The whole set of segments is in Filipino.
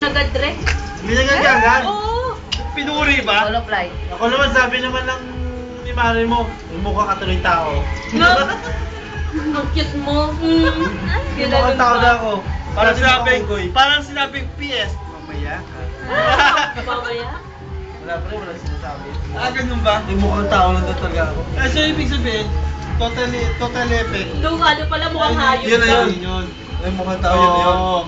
agad, Dre. Binagay ka agad? Oo. Pinuri ba? Solo flight. Ako naman sabi naman ng ni Mari mo, yung mukha ka tuloy tao. No. Ang cute mo. Yung mukhang tao na ako. Parang sinabing PS. Mamaya ka. Mamaya? Wala pa rin, wala sinasabi. Ganun ba? Yung mukhang tao lang talaga ako. So, ibig sabihin, totally effect. Nung ano pala mukhang hayop. Yun na ka. yun. Yung mukhang tao, yun na yun.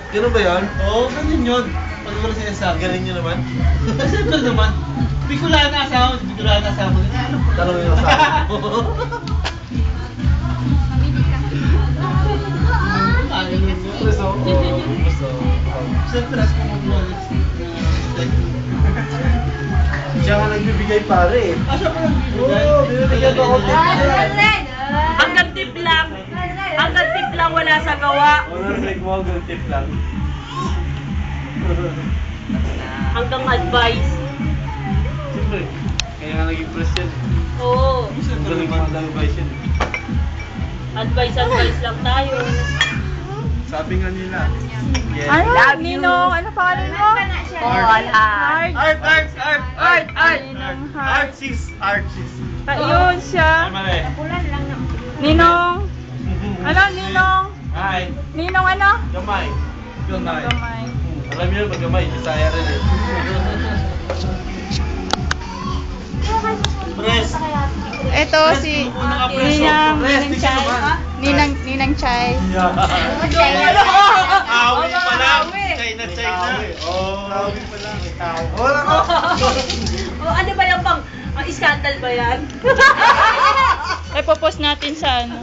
Ganun ba yun? Oo, ganun yun. Pag wala sinasabi. Galing nyo naman. Siyempre naman. Bikulaan na asawa, bikulaan na asawa. Tanong yung asawa. Ayaw nun yun. Siyempre, as kung mag-wallet. Siya nga nagbibigay pare eh. Siya pa nagbibigay. Oo, binibigyan ko ako. Hanggang tip lang. Hanggang tip lang, wala sa gawa. Wala sa mo, hanggang tip lang. Hanggang advice. Siyempre, kaya nga naging press yan. Oo. Galing mga advice yan. Advice lang tayo. Sabi nga nila. Yes. Ano? Love you. Ninong, ano pangalan mo? Art. Art. Ninong Heart. Artist. Ayun siya. Mali. Ninong. Ano? Ninong. Hi. Ninong ano? Gamay. Gamay. Alam niyo pag gamay, Bisaya rin eh. Press. Ito si Ninang Chay. Awi pa lang. China. Oh, awi pa lang. Wala ko. Oh, ano ba yung pang scandal ba yan? Ipopost natin sa ano.